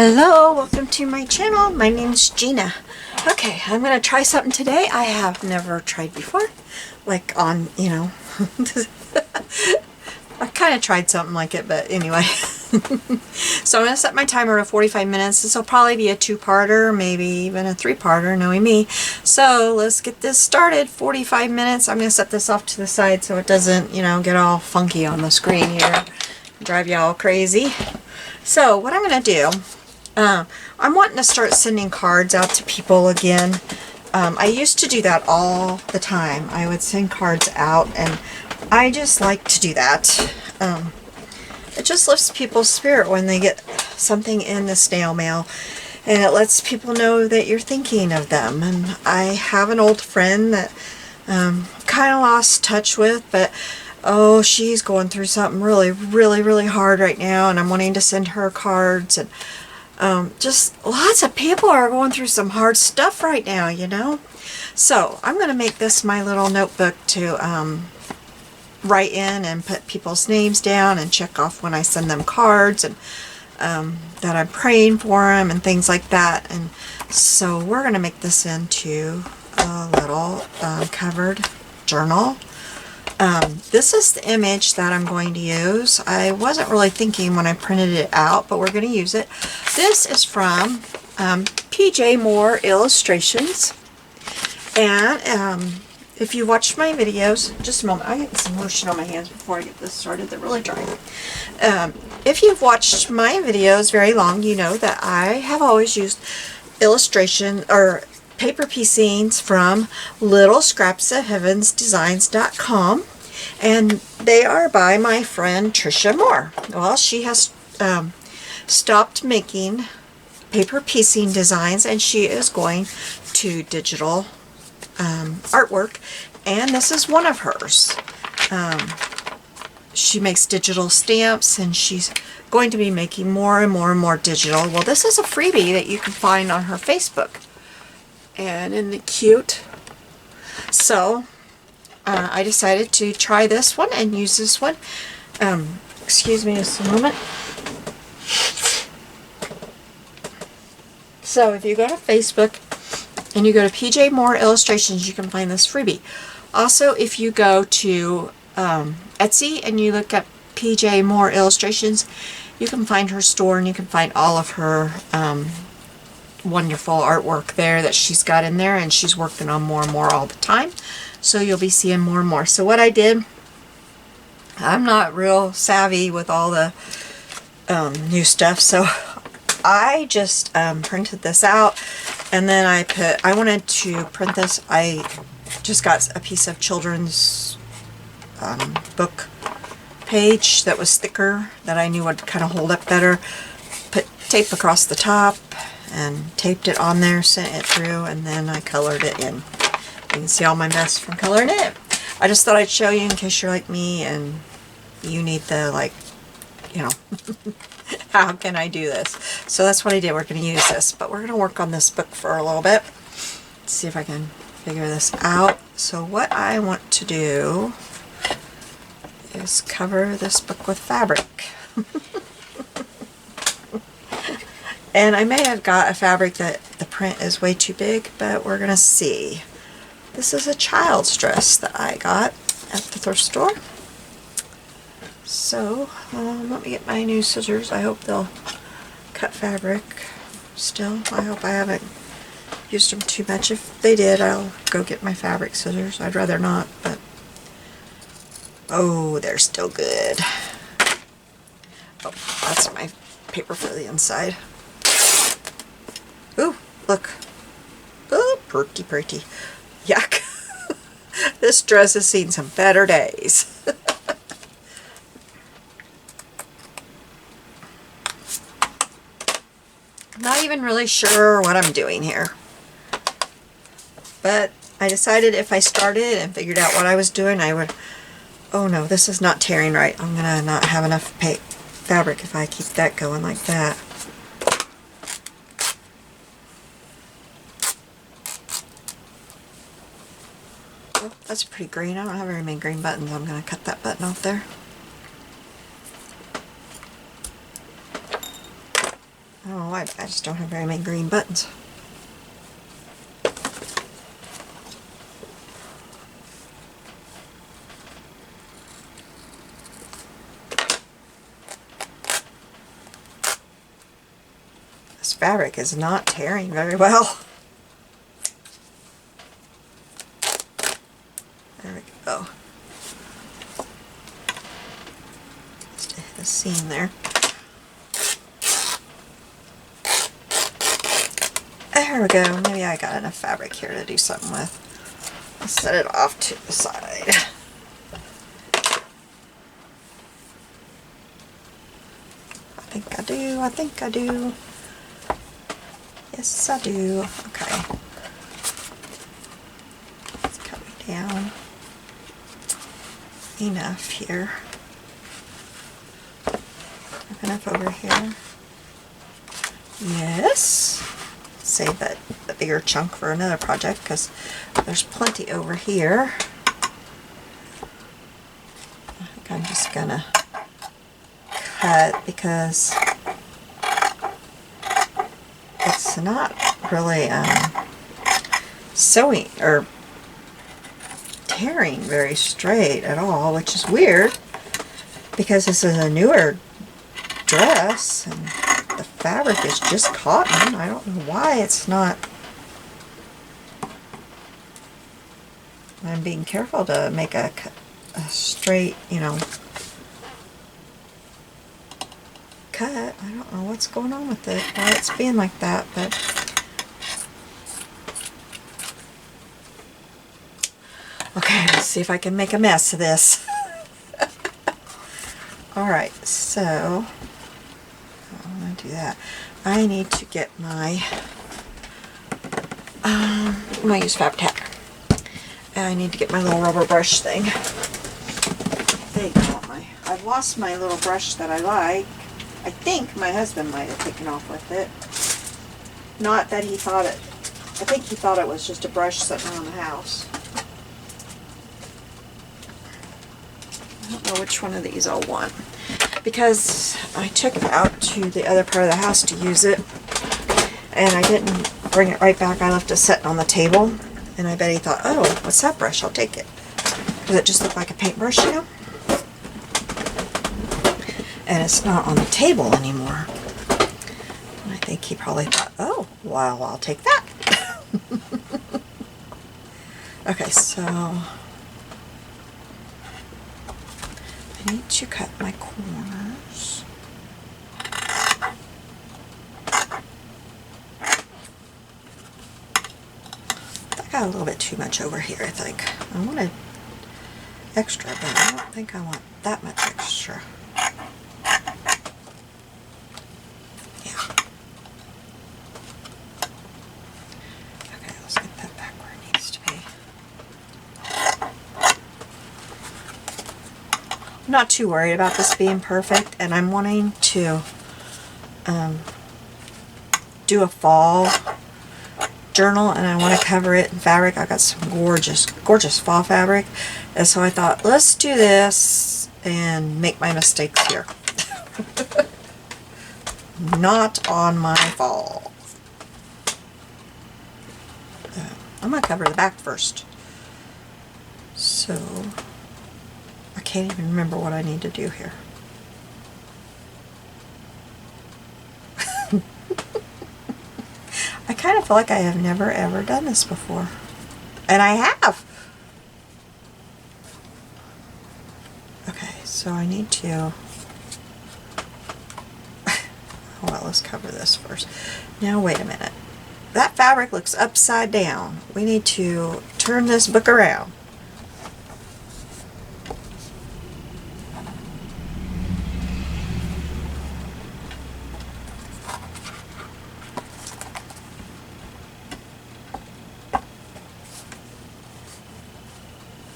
Hello, welcome to my channel. My name's Gina. Okay, I'm going to try something today I have never tried before. Like on, I kind of tried something like it, but anyway. So I'm going to set my timer to 45 minutes. This will probably be a two-parter, maybe even a three-parter, knowing me. So let's get this started. 45 minutes. I'm going to set this off to the side so it doesn't, get all funky on the screen here. Drive you all crazy. So what I'm going to do, I'm wanting to start sending cards out to people again. I used to do that all the time. I would send cards out, and I just like to do that. It just lifts people's spirit when they get something in the snail mail, and it lets people know that you're thinking of them. And I have an old friend that kind of lost touch with, but oh, she's going through something really hard right now, and I'm wanting to send her cards. And just lots of people are going through some hard stuff right now, So I'm going to make this my little notebook to write in and put people's names down and check off when I send them cards, and that I'm praying for them and things like that. And so we're going to make this into a little covered journal. This is the image that I'm going to use. I wasn't really thinking when I printed it out, but we're going to use it. This is from PJ Moore Illustrations. And if you watched my videos, just a moment, I get some lotion on my hands before I get this started. They're really dry. If you've watched my videos very long, you know that I have always used illustration or paper piecings from MerryScraps.com, and they are by my friend Trisha Moore. Well, she has stopped making paper piecing designs, and she is going to digital artwork, and this is one of hers. She makes digital stamps, and she's going to be making more and more digital. Well, this is a freebie that you can find on her Facebook. And isn't it cute? So I decided to try this one and use this one. Excuse me just a moment. So if you go to Facebook and you go to PJ Moore Illustrations, you can find this freebie. Also, if you go to Etsy and you look up PJ Moore Illustrations, you can find her store, and you can find all of her wonderful artwork there that she's got in there, and she's working on more and more all the time, so you'll be seeing more and more. So what I did, I'm not real savvy with all the new stuff, so I just printed this out, and then I wanted to print this. I just got a piece of children's book page that was thicker, that I knew would kind of hold up better, put tape across the top and taped it on there, sent it through, and then I colored it in. You can see all my mess from coloring it. I just thought I'd show you in case you're like me and you need the, how can I do this? So that's what I did. We're going to use this, but we're going to work on this book for a little bit. Let's see if I can figure this out. So what I want to do is cover this book with fabric. And I may have got a fabric that the print is way too big, but we're going to see. This is a child's dress that I got at the thrift store. So, let me get my new scissors. I hope they'll cut fabric still. I hope I haven't used them too much. If they did, I'll go get my fabric scissors. I'd rather not, but oh, they're still good. Oh, that's my paper for the inside. Ooh, look. Oh, pretty. Yuck. This dress has seen some better days. I'm not even really sure what I'm doing here. But I decided if I started and figured out what I was doing, I would... Oh no, this is not tearing right. I'm going to not have enough fabric if I keep that going like that. Oh, that's pretty green. I don't have very many green buttons. I'm going to cut that button off there. I don't know why, but I just don't have very many green buttons. This fabric is not tearing very well. There we go. Just hit the seam there. There we go. Maybe I got enough fabric here to do something with. I'll set it off to the side. I think I do. Yes, I do. Okay. Let's cut it down enough here. Enough over here. Yes. Save that the bigger chunk for another project because there's plenty over here. I think I'm just gonna cut because it's not really sewing or tearing very straight at all, which is weird because this is a newer dress and the fabric is just cotton. I don't know why it's not. I'm being careful to make a straight, you know, cut. I don't know what's going on with it, why it's being like that, but okay, let's see if I can make a mess of this. Alright, so I'm going to do that. I need to get my I'm going to use Fab-Tac. I need to get my little rubber brush thing. I've lost my little brush that I like. I think my husband might have taken off with it. Not that he thought it, I think he thought it was just a brush sitting around the house. I don't know which one of these I'll want. Because I took it out to the other part of the house to use it. And I didn't bring it right back. I left it sitting on the table. And I bet he thought, oh, what's that brush? I'll take it. Does it just look like a paintbrush, you know? And it's not on the table anymore. And I think he probably thought, oh, well, I'll take that. Okay, so I need to cut my corners. I got a little bit too much over here, I think. I wanted extra, but I don't think I want that much extra. Yeah. Okay, let's get that back where it needs to be. I'm not too worried about this being perfect, and I'm wanting to do a fall journal, and I want to cover it in fabric. I got some gorgeous, gorgeous fall fabric, and so I thought, let's do this and make my mistakes here. Not on my fall. I'm going to cover the back first. So, I can't even remember what I need to do here. I kind of feel like I have never ever done this before. And I have! Okay, so I need to... well, let's cover this first. Now, wait a minute. That fabric looks upside down. We need to turn this book around.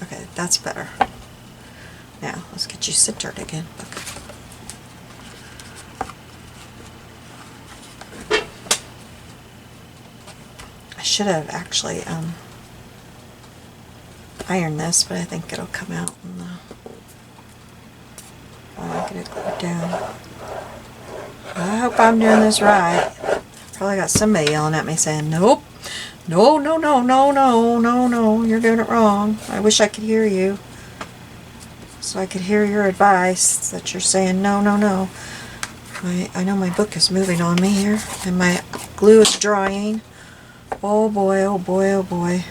Okay, that's better. Now, let's get you centered again. Look. I should have actually ironed this, but I think it'll come out in the, while I get it glued down. I hope I'm doing this right. Probably got somebody yelling at me saying, nope, no, no, no, no, no, no, no, you're doing it wrong. I wish I could hear you. So I could hear your advice that you're saying, no, no, no. I know my book is moving on me here, and my glue is drying. Oh boy, oh boy, oh boy.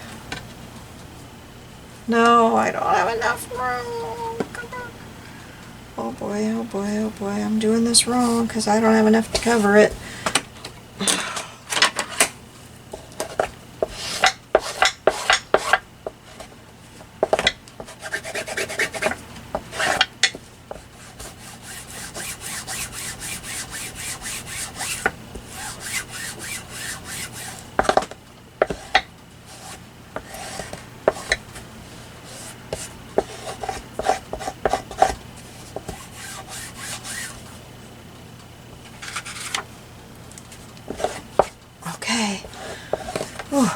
No, I don't have enough room. Come on. Oh boy, oh boy, oh boy. I'm doing this wrong because I don't have enough to cover it. Okay. Whew.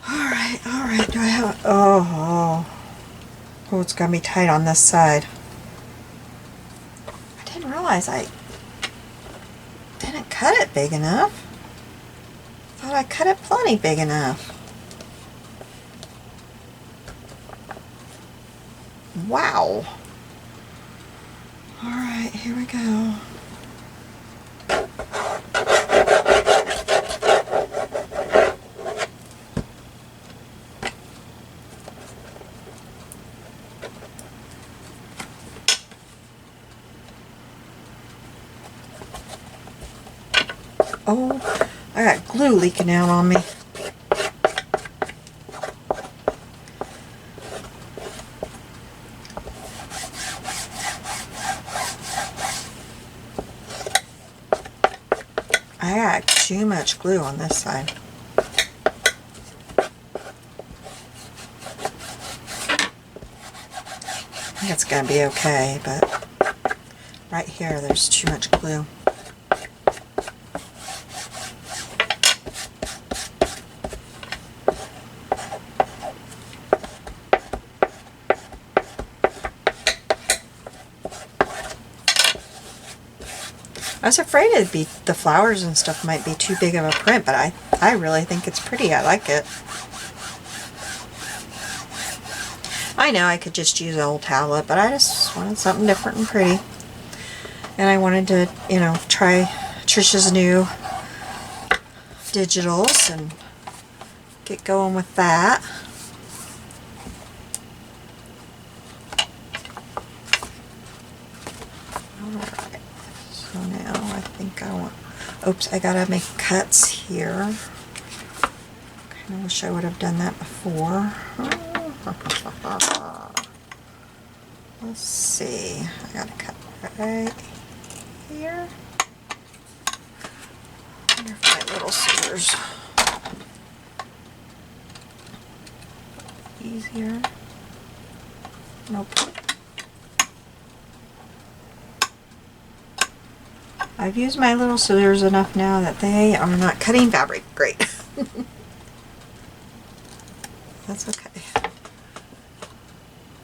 All right. Do I have? Oh, it's gonna be tight on this side. I didn't realize I didn't cut it big enough. Thought I cut it plenty big enough. Wow. All right, here we go. Oh, I got glue leaking out on me. I got too much glue on this side. I think it's going to be okay, but right here there's too much glue. I was afraid the flowers and stuff might be too big of a print, but I really think it's pretty. I like it. I know I could just use an old tablet, but I just wanted something different and pretty. And I wanted to, you know, try Trisha's new digitals and get going with that. Alright, so now I think I want, oops, I gotta make cuts here. I wish I would have done that before. Let's see, I gotta cut right here. I wonder if my little scissors easier. Nope. I've used my little scissors enough now that they are not cutting fabric. Great. That's okay.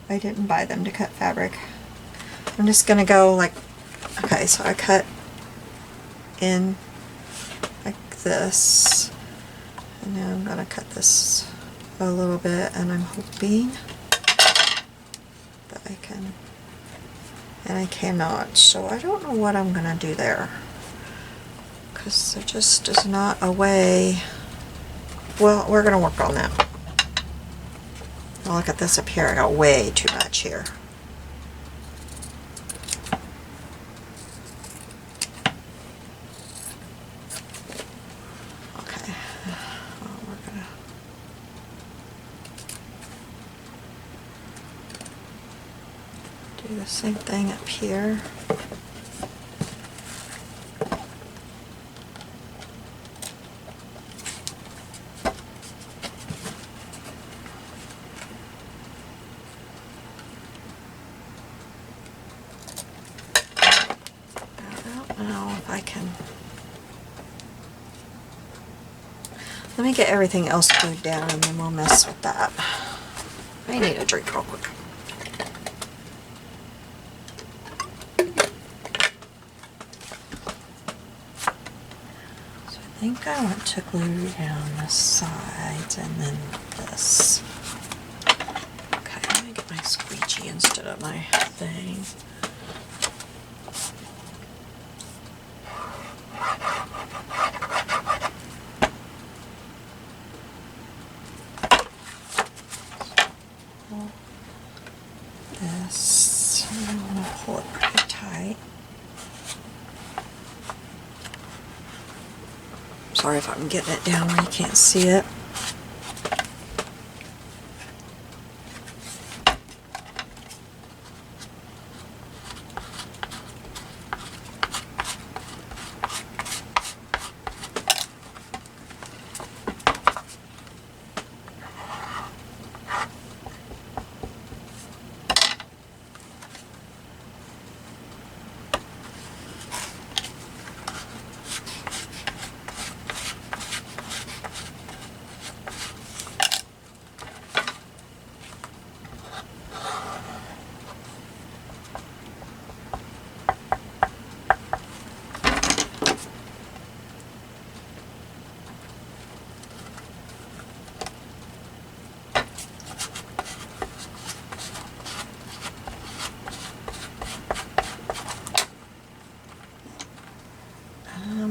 I didn't buy them to cut fabric. I'm just gonna go like, okay, so I cut in like this, and now I'm gonna cut this a little bit, and I'm hoping that I can, and I cannot, so I don't know what I'm gonna do there, because there just is not a way. Well, we're gonna work on that. Oh, look at this up here, I got way too much here. Okay, well, we're gonna do the same thing up here. Let me get everything else glued down and then we'll mess with that. I need a drink real quick. think I want to glue down the sides and then this. Okay, let me get my squeegee instead of my thing. This, I'm going to pull it pretty tight. Sorry if I'm getting it down where you can't see it.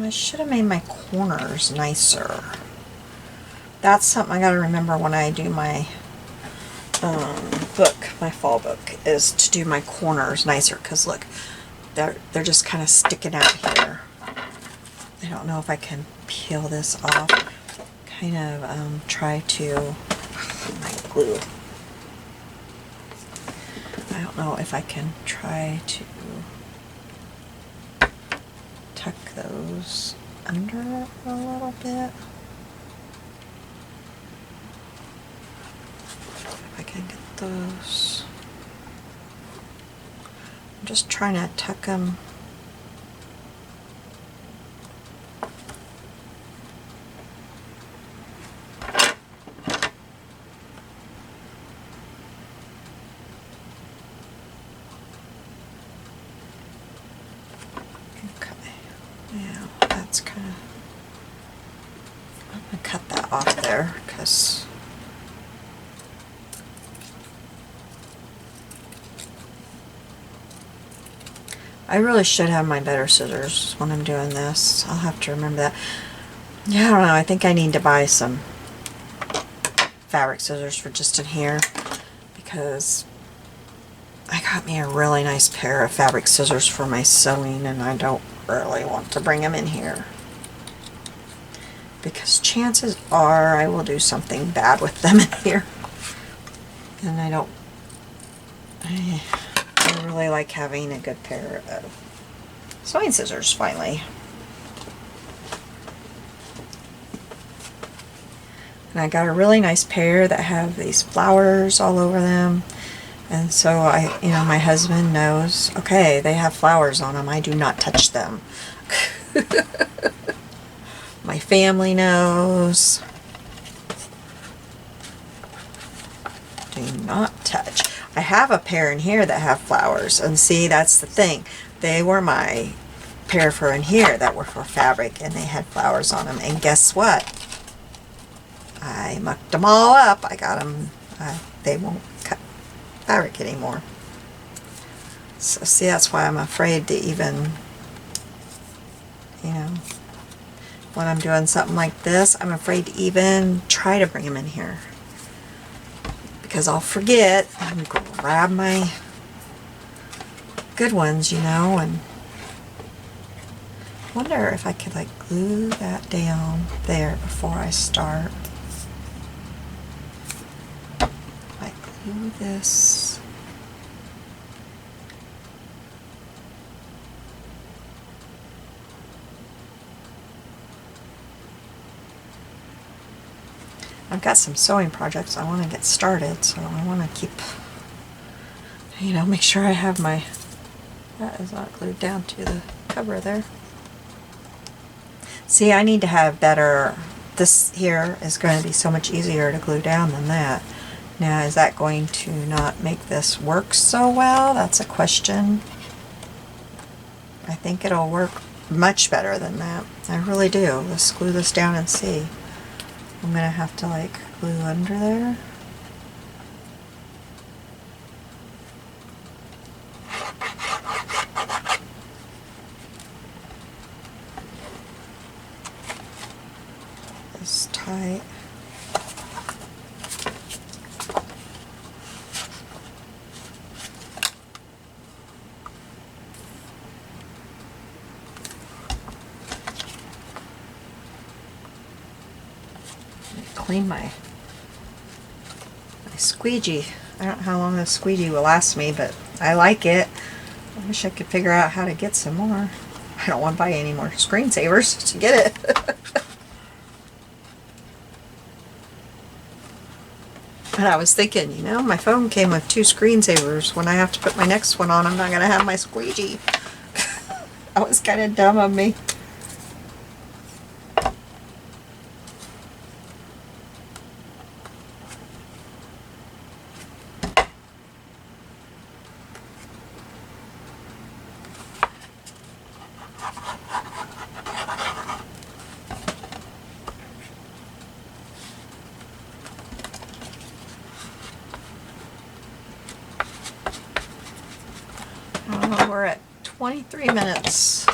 I should have made my corners nicer. That's something I gotta remember when I do my book, my fall book, is to do my corners nicer, because look, they're just kind of sticking out here. I don't know if I can peel this off. Kind of try to, my glue. I don't know if I can try to tuck those under a little bit. If I can get those. I'm just trying to tuck them. Off there, because I really should have my better scissors when I'm doing this. I'll have to remember that. Yeah, I don't know. I think I need to buy some fabric scissors for just in here, because I got me a really nice pair of fabric scissors for my sewing, and I don't really want to bring them in here, because chances are I will do something bad with them in here. And I really like having a good pair of sewing scissors finally. And I got a really nice pair that have these flowers all over them. And so my husband knows, okay, they have flowers on them. I do not touch them. My family knows. Do not touch. I have a pair in here that have flowers, and see, that's the thing. They were my pair for in here that were for fabric, and they had flowers on them. And guess what? I mucked them all up. I got them. They won't cut fabric anymore. So see, that's why I'm afraid to even, when I'm doing something like this, I'm afraid to even try to bring them in here, because I'll forget and grab my good ones, and wonder if I could like glue that down there before I start. Like glue this. I've got some sewing projects I want to get started, so I want to keep, make sure I have my, that is not glued down to the cover there. See, I need to have better, this here is going to be so much easier to glue down than that. Now, is that going to not make this work so well? That's a question. I think it'll work much better than that. I really do. Let's glue this down and see. I'm going to have to like glue under there. It's tight. Clean my squeegee. I don't know how long this squeegee will last me, but I like it. I wish I could figure out how to get some more. I don't want to buy any more screensavers to get it. And I was thinking, you know, my phone came with 2 screensavers. When I have to put my next one on, I'm not going to have my squeegee. That was kind of dumb of me. We're at 23 minutes.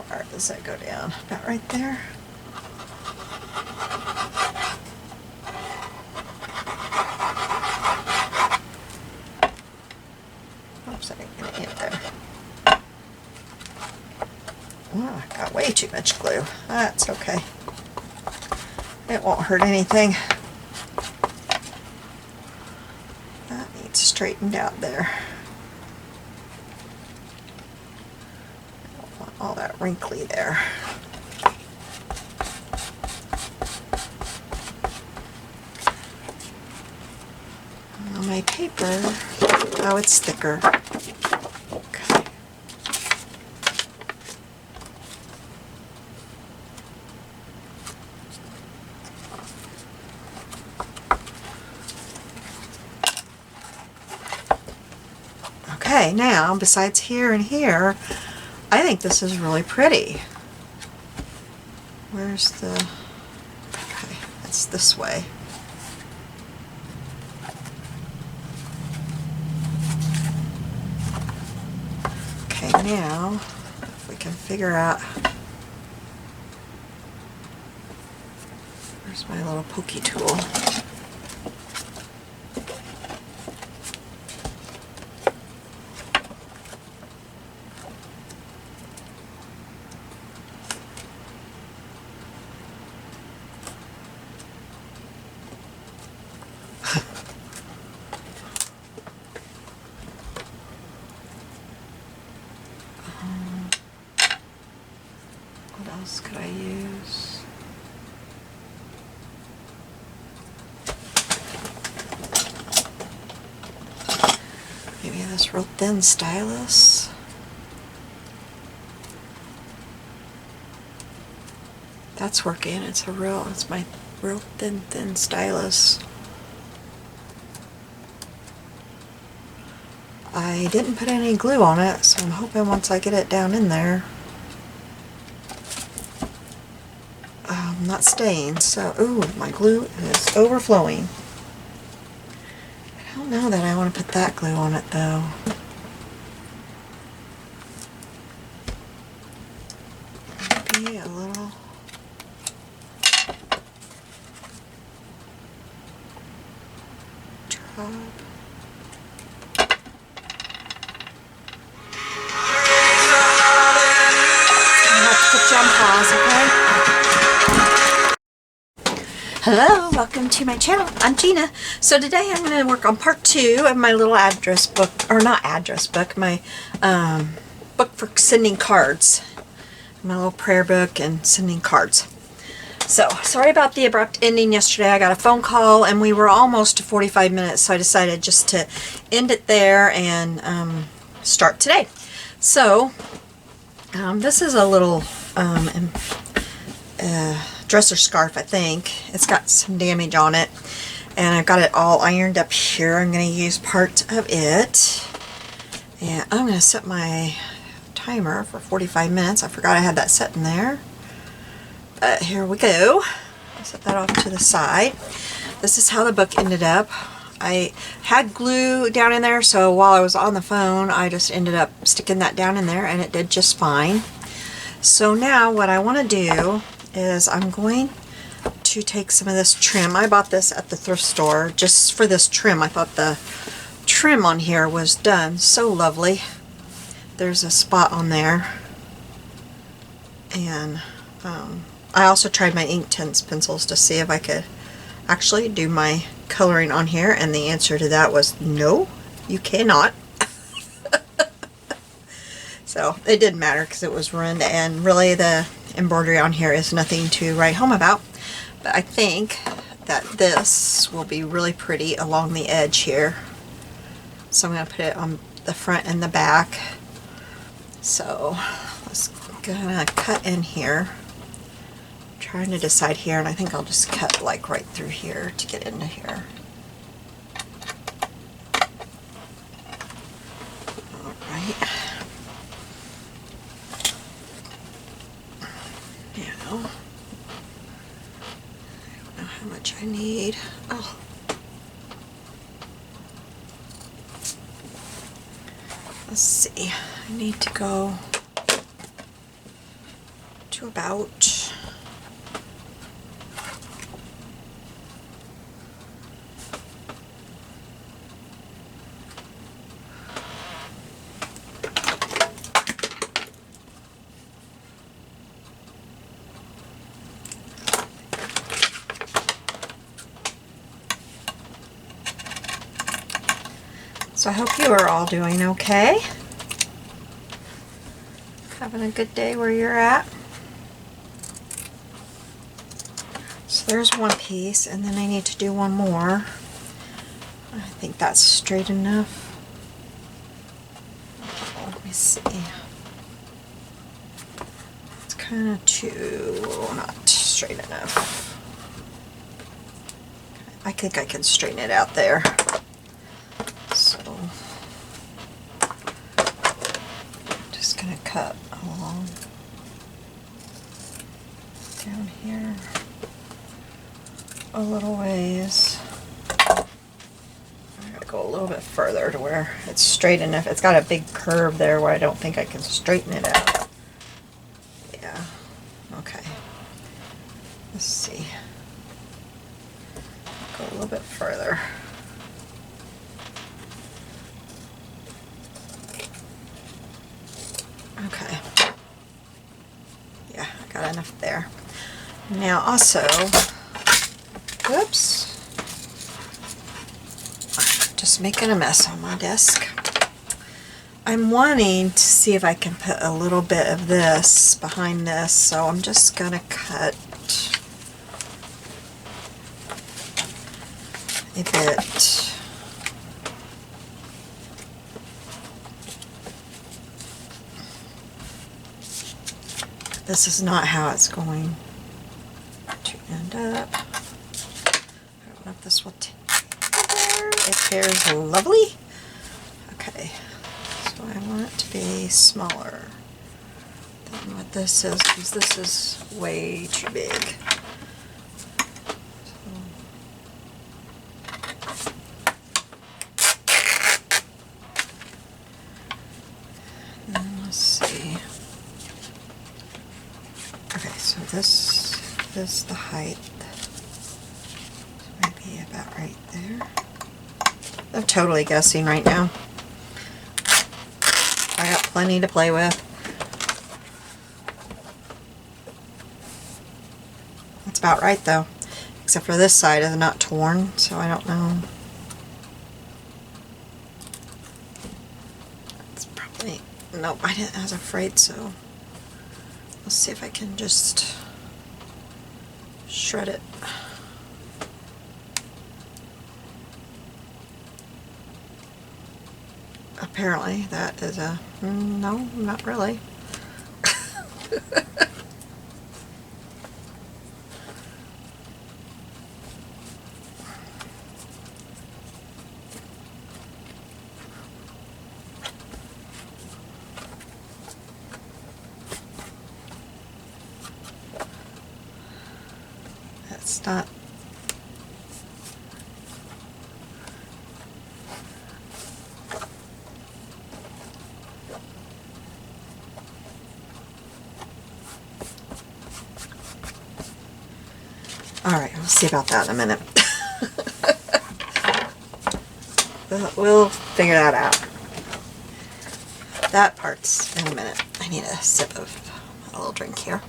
Where does that go down? About right there. Oops, I didn't get it in there. Oh, I got way too much glue. That's okay. It won't hurt anything. That needs straightened out there. I don't want all that wrinkly there. On my paper, oh, it's thicker. Okay. Okay, now, besides here and here, I think this is really pretty. Where's the... Okay, it's this way. Okay, now, if we can figure out... Where's my little pokey tool? What else could I use? Maybe this real thin stylus. That's working. It's my real thin stylus. I didn't put any glue on it, so I'm hoping once I get it down in there, not staying. So, ooh, my glue is overflowing. I don't know that I want to put that glue on it though. Maybe a little. Drop. Hello, welcome to my channel. I'm Gina. So today I'm going to work on part 2 of my little address book, or not address book, my book for sending cards. My little prayer book and sending cards. So, sorry about the abrupt ending yesterday. I got a phone call and we were almost to 45 minutes, so I decided just to end it there and start today. So, this is a little dresser scarf, I think. It's got some damage on it. And I've got it all ironed up here. I'm going to use part of it. And I'm going to set my timer for 45 minutes. I forgot I had that set in there. But here we go. I'll set that off to the side. This is how the book ended up. I had glue down in there, so while I was on the phone, I just ended up sticking that down in there, and it did just fine. So now what I want to do is I'm going to take some of this trim. I bought this at the thrift store just for this trim. I thought the trim on here was done so lovely. There's a spot on there. And I also tried my Inktense pencils to see if I could actually do my coloring on here, and the answer to that was no, you cannot. So it didn't matter because it was ruined, and really the embroidery on here is nothing to write home about. But I think that this will be really pretty along the edge here. So I'm going to put it on the front and the back. So let's gonna cut in here. I'm trying to decide here, and I think I'll just cut like right through here to get into here. Alright. Now, I don't know how much I need. Oh. Let's see, I need to go to about So I hope you are all doing okay. Having a good day where you're at. So there's one piece, and then I need to do one more. I think that's straight enough. Let me see. It's kind of not straight enough. I think I can straighten it out there. So, just going to cut along down here a little ways. I'm going to go a little bit further to where it's straight enough. It's got a big curve there where I don't think I can straighten it out. Yeah, okay. Let's see. Go a little bit further. Okay. Yeah, I got enough there. Now also, whoops, just making a mess on my desk. I'm wanting to see if I can put a little bit of this behind this, so I'm just gonna cut a bit. This is not how it's going to end up. I don't know if this will take there. It pairs lovely. Okay, so I want it to be smaller than what this is, because this is way too big. Let's see. Okay, so this is the height. So maybe about right there. I'm totally guessing right now. I got plenty to play with. That's about right though. Except for this side is not torn, so I don't know. It's probably, nope, I was afraid so. Let's see if I can just shred it. Apparently that is a, no, not really. It's not. Alright, we'll see about that in a minute. We'll figure that out. That part's in a minute. I need a sip of a little drink here.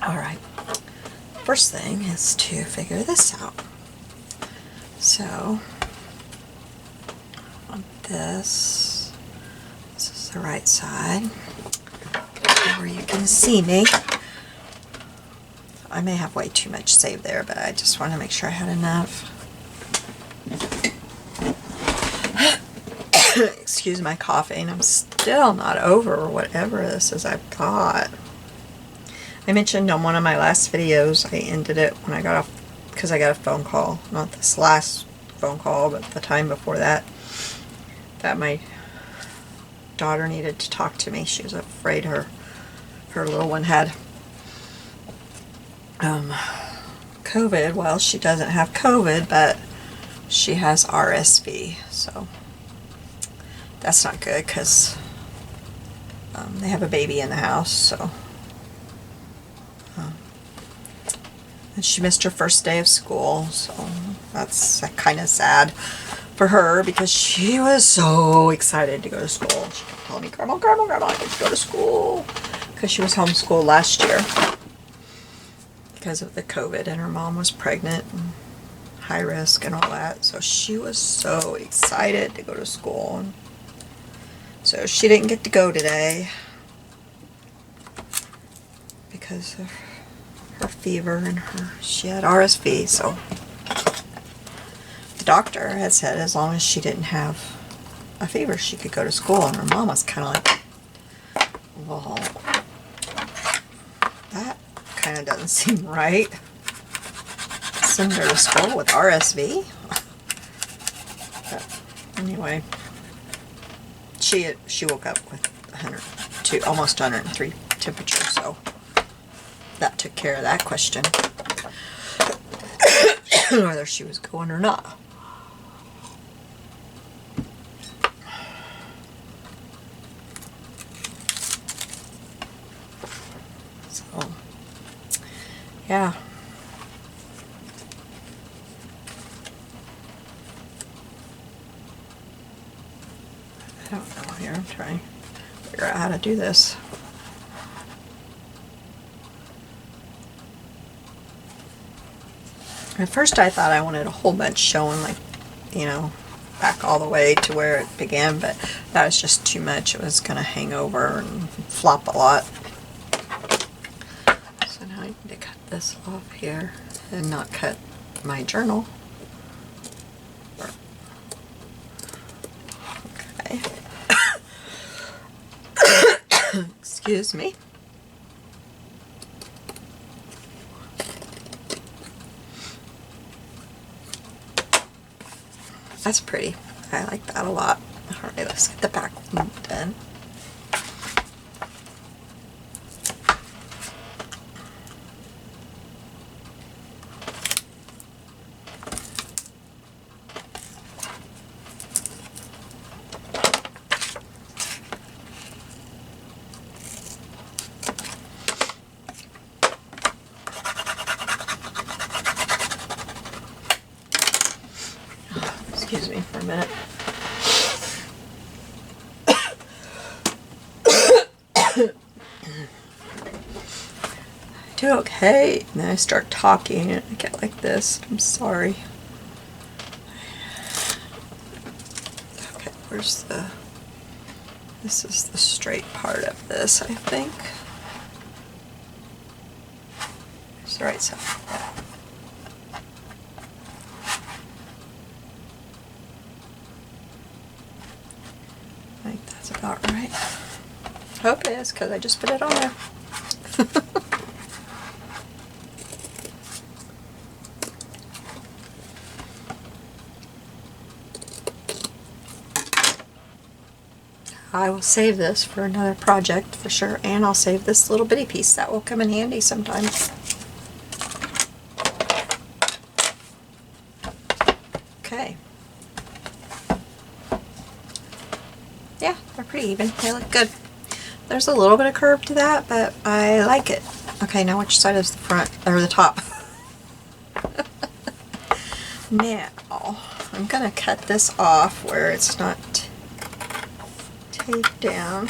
Alright, first thing is to figure this out. So, on this is the right side, where you can see me. I may have way too much saved there, but I just want to make sure I had enough. Excuse my coughing. I'm still not over whatever this is I've got. I mentioned on one of my last videos, I ended it when I got off, because I got a phone call. Not this last phone call, but the time before that. That my daughter needed to talk to me. She was afraid her little one had COVID. Well, she doesn't have COVID, but she has RSV, so that's not good because they have a baby in the house. So and she missed her first day of school, so that's kind of sad for her because she was so excited to go to school. She kept telling me, Grandma, Grandma, Grandma, I get to go to school, because she was homeschooled last year because of the COVID, and her mom was pregnant and high risk and all that, so she was so excited to go to school. And so she didn't get to go today because of her fever and she had RSV. So the doctor had said as long as she didn't have a fever, she could go to school. And her mom was kind of like, well, that kind of doesn't seem right. Send her to school with RSV. But anyway, she woke up with 102, almost 103 temperature, so that took care of that question. Whether she was going or not. So, yeah. I don't know here. I'm trying to figure out how to do this. At first I thought I wanted a whole bunch showing, like, you know, back all the way to where it began, but that was just too much. It was going to hang over and flop a lot. So now I need to cut this off here and not cut my journal. Okay. Excuse me. That's pretty. I like that a lot. Alright, let's get the back one done. Excuse me for a minute. I do okay, and then I start talking and I get like this. I'm sorry. Okay, where's the... This is the straight part of this, I think. It's the right side. I think that's about right. Hope it is, because I just put it on there. I will save this for another project for sure, and I'll save this little bitty piece. That will come in handy sometimes. pretty even. They look good. There's a little bit of curve to that, but I like it. Okay, now which side is the front, or the top? Now, I'm going to cut this off where it's not taped down.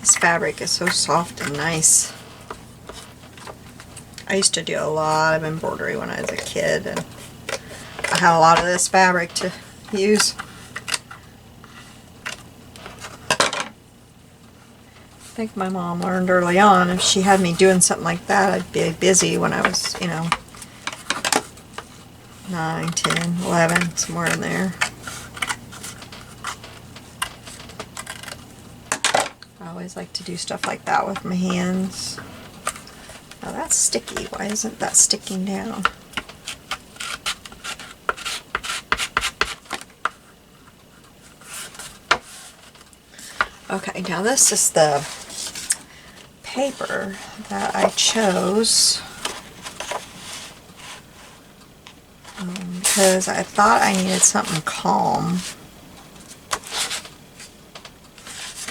This fabric is so soft and nice. I used to do a lot of embroidery when I was a kid, and I had a lot of this fabric to use. I think my mom learned early on if she had me doing something like that, I'd be busy when I was, you know, 9, 10, 11, somewhere in there. I always like to do stuff like that with my hands. Now that's sticky. Why isn't that sticking down? Okay, now this is the paper that I chose because I thought I needed something calm.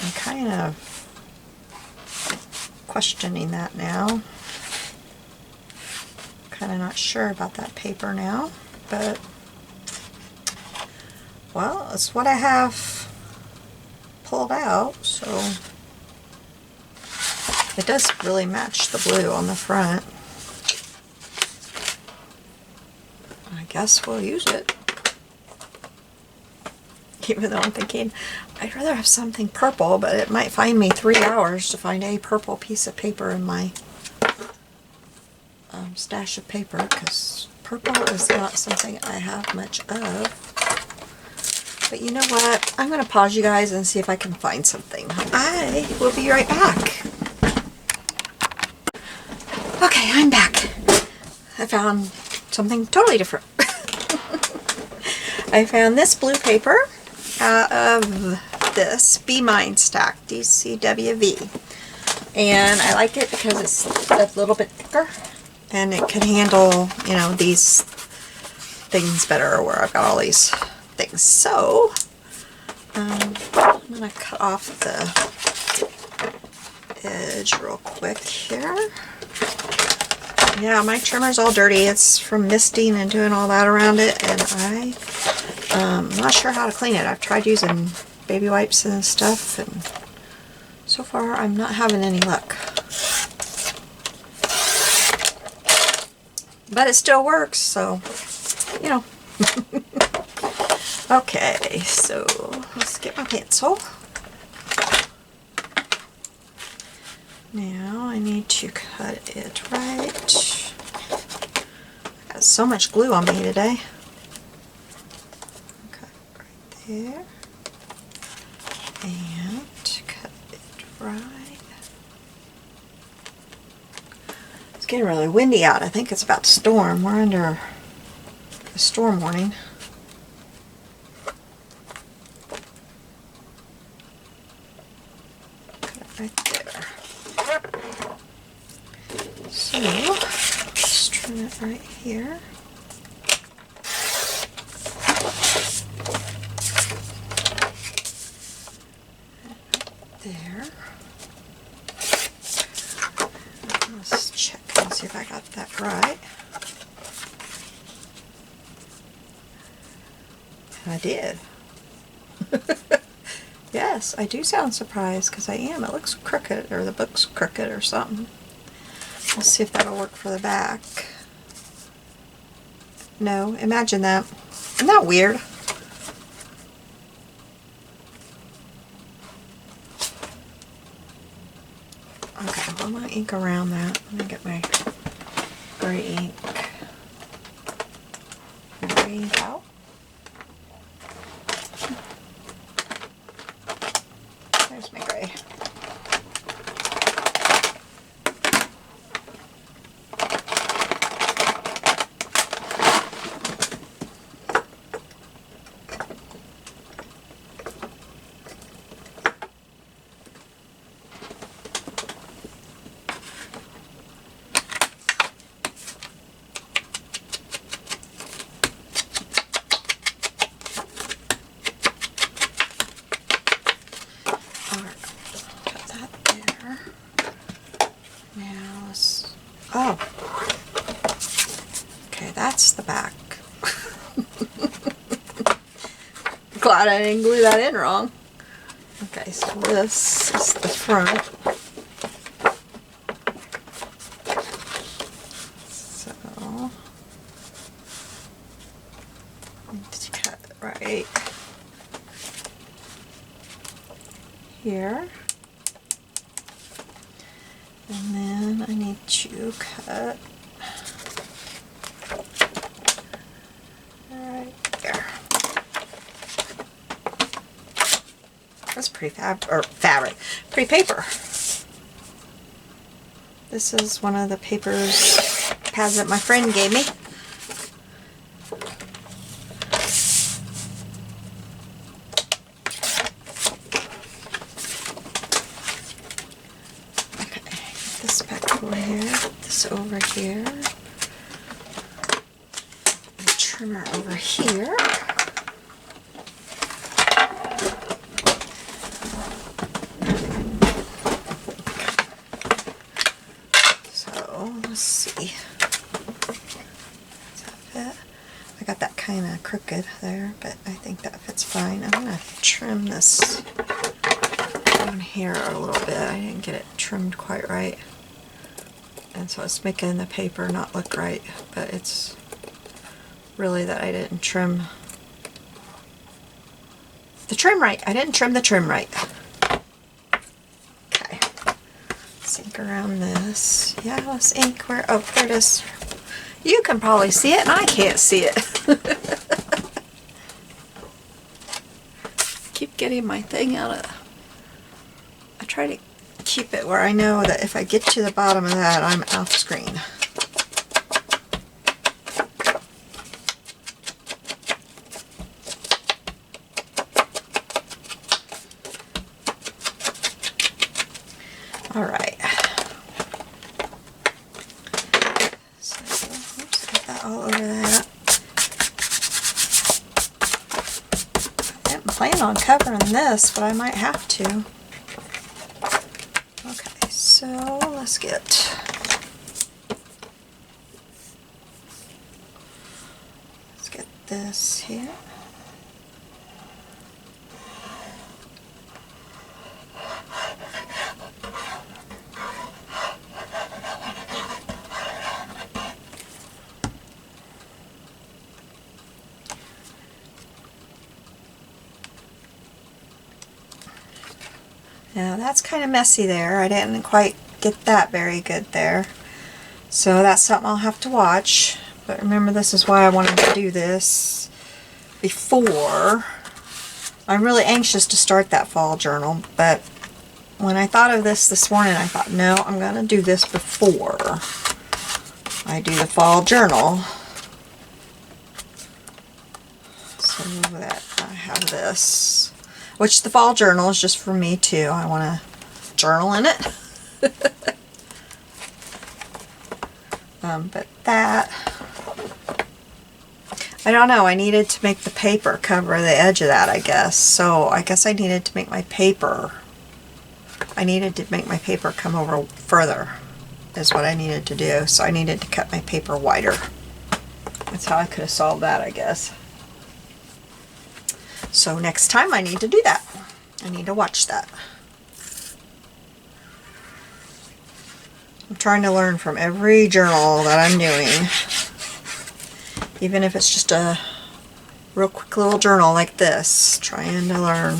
I'm kind of questioning that now. Kind of not sure about that paper now, but well, it's what I have pulled out, so it does really match the blue on the front. I guess we'll use it. Even though I'm thinking I'd rather have something purple, but it might find me 3 hours to find a purple piece of paper in my stash of paper, because purple is not something I have much of. But you know what? I'm going to pause you guys and see if I can find something. I will be right back. Okay, I'm back. I found something totally different. I found this blue paper out of this Be Mine stack, DCWV. And I like it because it's a little bit thicker. And it can handle, you know, these things better where I've got all these things. So, I'm going to cut off the edge real quick here. Yeah, my trimmer's all dirty. It's from misting and doing all that around it, and I'm not sure how to clean it. I've tried using baby wipes and stuff, and so far I'm not having any luck. But it still works, so, you know. Okay, so let's get my pencil. Now I need to cut it right. I got so much glue on me today. Cut right there. And cut it right. It's getting really windy out. I think it's about to storm. We're under a storm warning. Cut it right there. So, let's trim it right here. There. Let's check and see if I got that right. I did. Yes, I do sound surprised because I am. It looks crooked, or the book's crooked or something. Let's see if that'll work for the back. No, imagine that. Isn't that weird? Okay, well, I'm going to ink around that. Let me get my gray ink. Gray ink out. There's my gray. Oh. Okay, that's the back. Glad I didn't glue that in wrong. Okay, so this is the front. So, let's cut it right here. And then I need to cut right there. That's pretty pretty paper. This is one of the pads that my friend gave me. Okay, get this back over here, get this over here, the trimmer over here. Let's see. Does that fit? I got that kind of crooked there, but I think that fits fine. I'm going to trim this down here a little bit. I didn't get it trimmed quite right. And so it's making the paper not look right, but it's really that I didn't trim the trim right. I didn't trim the trim right. Ink around this. Yeah, let's ink where, oh, there it is. You can probably see it and I can't see it. Keep getting my thing out of, I try to keep it where I know that if I get to the bottom of that, I'm off screen. All right. So, oops, get that all over that. I didn't plan on covering this, but I might have to. Okay, so let's get this here. Now that's kind of messy there. I didn't quite get that very good there. So that's something I'll have to watch. But remember, this is why I wanted to do this before. I'm really anxious to start that fall journal, but when I thought of this morning, I thought, no, I'm going to do this before I do the fall journal. So that I have this. Which the fall journal is just for me too. I want to journal in it. But that, I don't know, I needed to make the paper cover the edge of that, I guess. So I guess I needed to make my paper, come over further is what I needed to do. So I needed to cut my paper wider. That's how I could have solved that, I guess. So next time I need to do that. I need to watch that. I'm trying to learn from every journal that I'm doing. Even if it's just a real quick little journal like this. Trying to learn.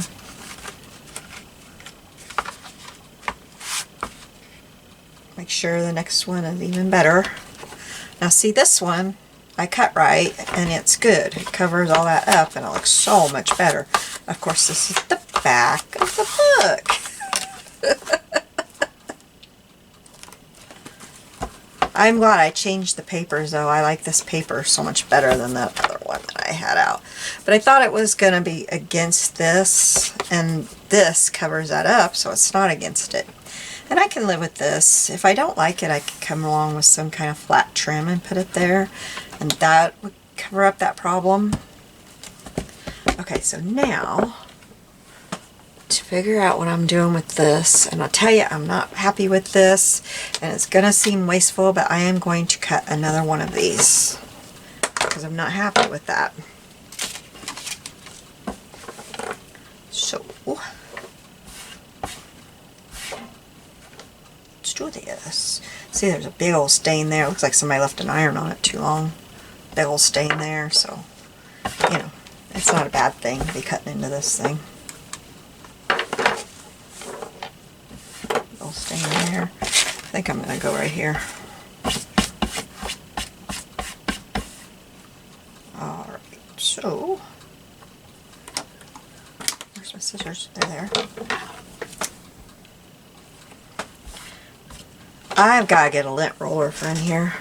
Make sure the next one is even better. Now see, this one I cut right and it's good. It covers all that up and it looks so much better. Of course, this is the back of the book. I'm glad I changed the papers though. I like this paper so much better than that other one that I had out. But I thought it was going to be against this, and this covers that up, so it's not against it. And I can live with this. If I don't like it, I can come along with some kind of flat trim and put it there, and that would cover up that problem. Okay, so now to figure out what I'm doing with this. And I'll tell you, I'm not happy with this. And it's going to seem wasteful, but I am going to cut another one of these. Because I'm not happy with that. So, let's do this. See, there's a big old stain there. It looks like somebody left an iron on it too long. Big old stain there, so, you know, it's not a bad thing to be cutting into this thing. Big old stain there. I think I'm going to go right here. Alright, so, where's my scissors? They're there. I've got to get a lint roller for in here.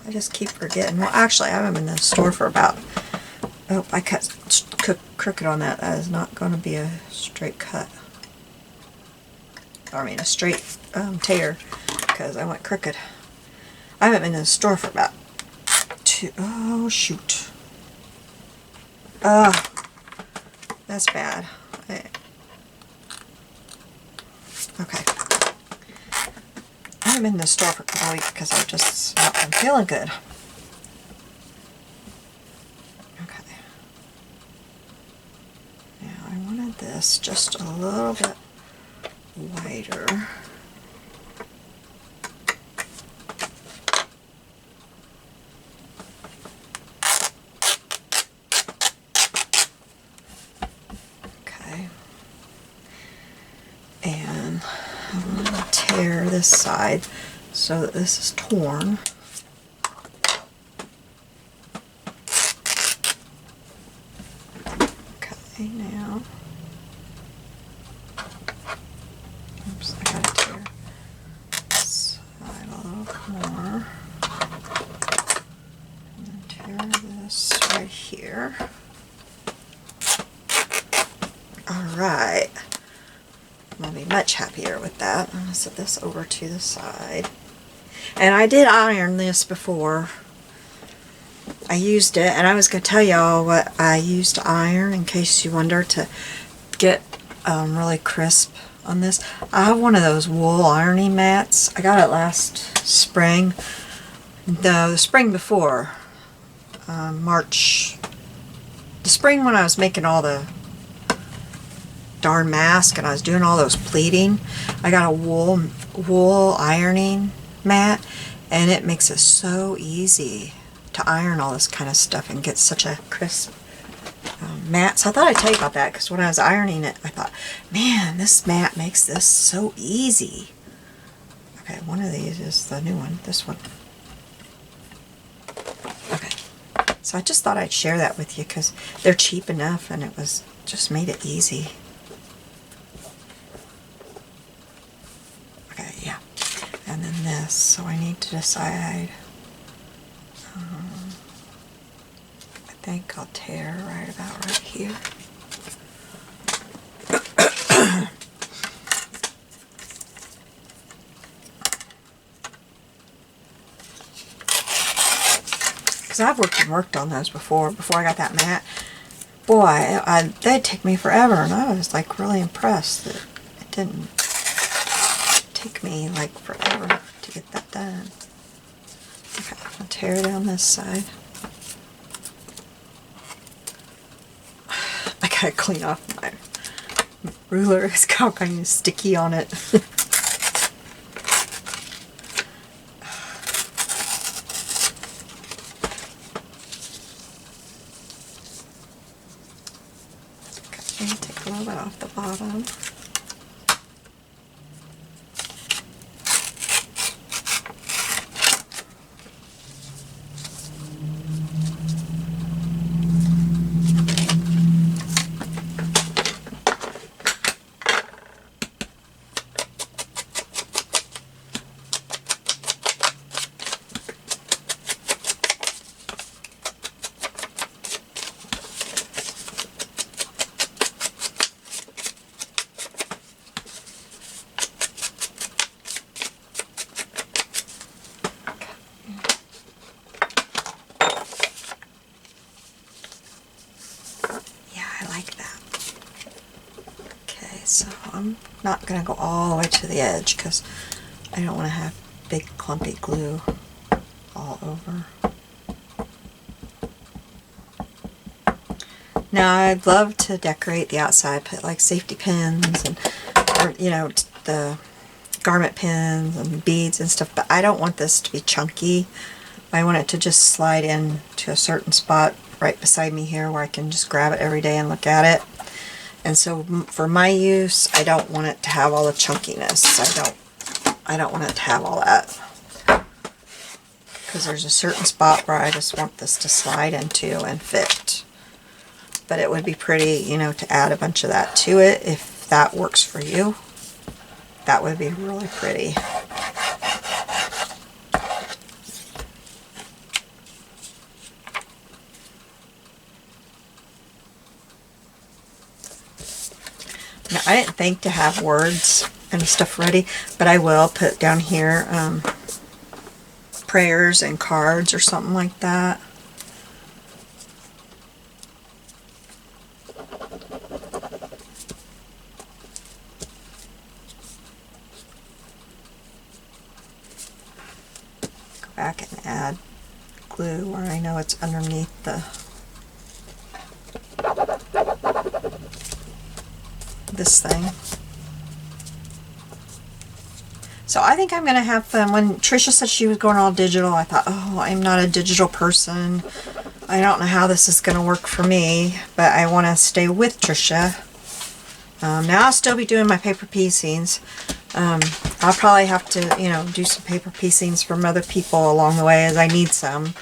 I just keep forgetting. Well, actually, I haven't been in the store for about... Oh, I cut crooked on that. That is not going to be a straight cut. I mean, a straight tear, because I went crooked. I haven't been in the store for about 2... Oh, shoot. That's bad. Okay. I haven't been in the store for a couple weeks because I've just not been feeling good. Okay. Now I wanted this just a little bit wider. Okay. And I'm going to tear this side so that this is torn. Okay, now, oops, I gotta tear this side a little more. And then tear this right here. Alright. I'll be much happier with that. I'm going to set this over to the side. And I did iron this before. I used it, and I was going to tell y'all what I used to iron in case you wonder to get really crisp on this. I have one of those wool ironing mats. I got it last spring. No, the spring before. March. The spring when I was making all the darn mask and I was doing all those pleating. I got a wool ironing mat, and it makes it so easy to iron all this kind of stuff and get such a crisp mat. So I thought I'd tell you about that, because when I was ironing it I thought, man, this mat makes this so easy. Okay, one of these is the new one, this one. Okay, so I just thought I'd share that with you because they're cheap enough and it was just made it easy. Okay, yeah. And then this, so I need to decide. I think I'll tear right about right here. Because I've worked on those before I got that mat. Boy, they'd take me forever, and I was like really impressed that it didn't take me like forever to get that done. Okay, I'll tear down this side. I gotta clean off my ruler. It's got kind of sticky on it. Okay, take a little bit off the bottom. I'm not going to go all the way to the edge because I don't want to have big clumpy glue all over. Now I'd love to decorate the outside, put like safety pins and, or, you know, the garment pins and beads and stuff, but I don't want this to be chunky. I want it to just slide in to a certain spot right beside me here where I can just grab it every day and look at it. And so for my use, I don't want it to have all the chunkiness. I don't want it to have all that. Because there's a certain spot where I just want this to slide into and fit. But it would be pretty, you know, to add a bunch of that to it if that works for you. That would be really pretty. Now, I didn't think to have words and stuff ready, but I will put down here prayers and cards or something like that. Go back and add glue where I know it's underneath this thing. So I think I'm going to have fun. When Tricia said she was going all digital, I thought, oh, I'm not a digital person. I don't know how this is going to work for me, but I want to stay with Tricia. Now I'll still be doing my paper piecings. I'll probably have to, you know, do some paper piecings from other people along the way as I need some.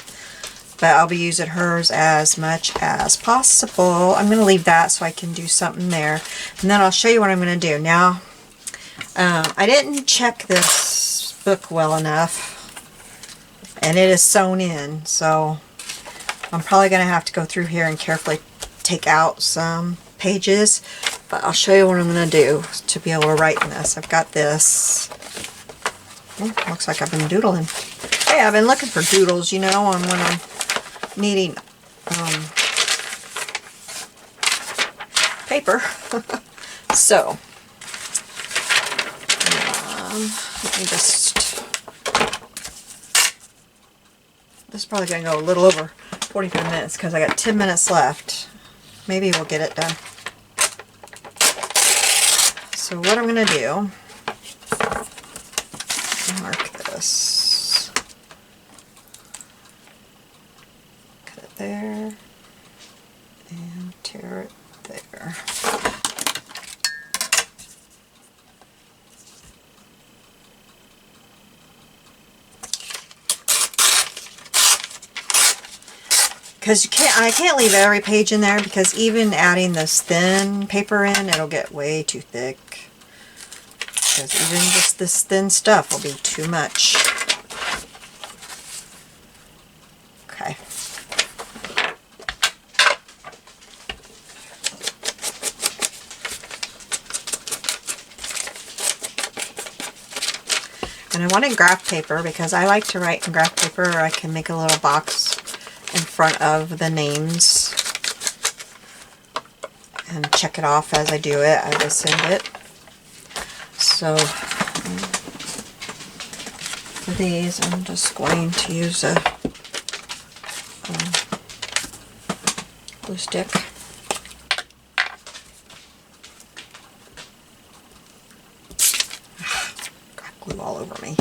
But I'll be using hers as much as possible. I'm going to leave that so I can do something there. And then I'll show you what I'm going to do. Now, I didn't check this book well enough. And it is sewn in. So I'm probably going to have to go through here and carefully take out some pages. But I'll show you what I'm going to do to be able to write in this. I've got this. Oh, looks like I've been doodling. Hey, I've been looking for doodles, you know, when I'm needing paper. So let me just, this is probably going to go a little over 45 minutes because I got 10 minutes left. Maybe we'll get it done. So what I'm going to do, mark this. There and tear it there. Because I can't leave every page in there because even adding this thin paper in, it'll get way too thick. Because even just this thin stuff will be too much. Okay. And I wanted graph paper because I like to write in graph paper, or I can make a little box in front of the names and check it off as I do it, as I send it. So for these, I'm just going to use a glue stick. Got glue all over me.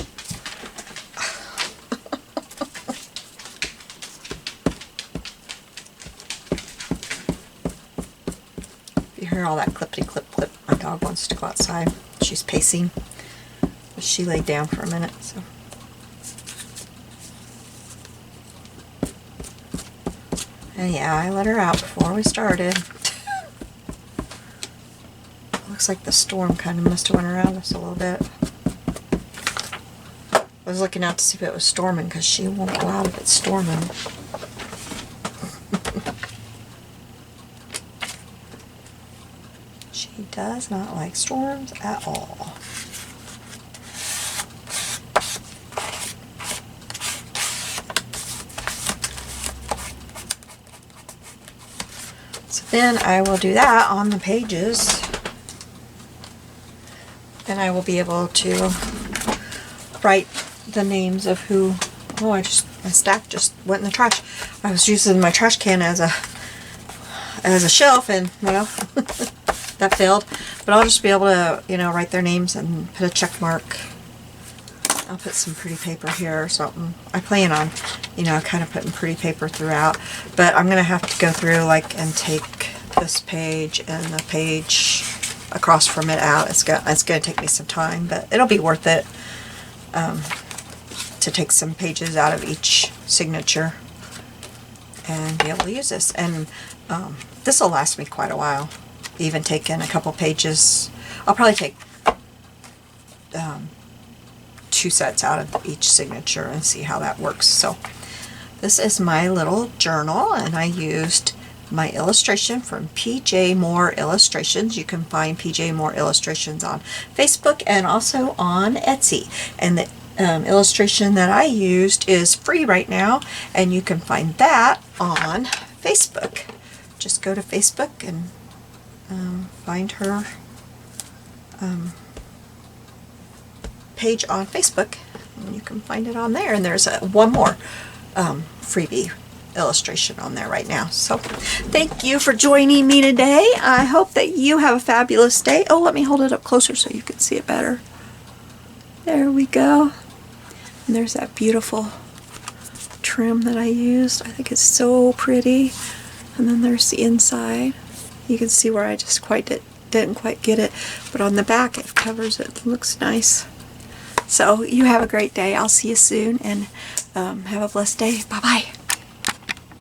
You hear all that clippity clip clip. My dog wants to go outside. She's pacing. But she laid down for a minute, so. And yeah, I let her out before we started. Looks like the storm kind of must have went around us a little bit. I was looking out to see if it was storming because she won't go out if it's storming. She does not like storms at all. So then I will do that on the pages. and I will be able to write the names of who. Oh, my stack just went in the trash. I was using my trash can as a shelf, and well, that failed. But I'll just be able to, you know, write their names and put a check mark. I'll put some pretty paper here or something. I plan on, you know, kind of putting pretty paper throughout, but I'm gonna have to go through like and take this page and the page across from it out. It's gonna take me some time, but it'll be worth it to take some pages out of each signature and be able to use this. And this will last me quite a while. Even taking a couple pages, I'll probably take 2 sets out of each signature and see how that works. So this is my little journal, and I used my illustration from PJ Moore Illustrations. You can find PJ Moore Illustrations on Facebook and also on Etsy. And the illustration that I used is free right now, and you can find that on Facebook. Just go to Facebook and find her page on Facebook, and you can find it on there. And there's one more freebie illustration on there right now. So thank you for joining me today. I hope that you have a fabulous day. Oh, let me hold it up closer so you can see it better. There we go. And there's that beautiful trim that I used. I think it's so pretty. And then there's the inside. You can see where I just didn't quite get it, but on the back it covers it. It looks nice. So you have a great day. I'll see you soon, and have a blessed day. Bye-bye.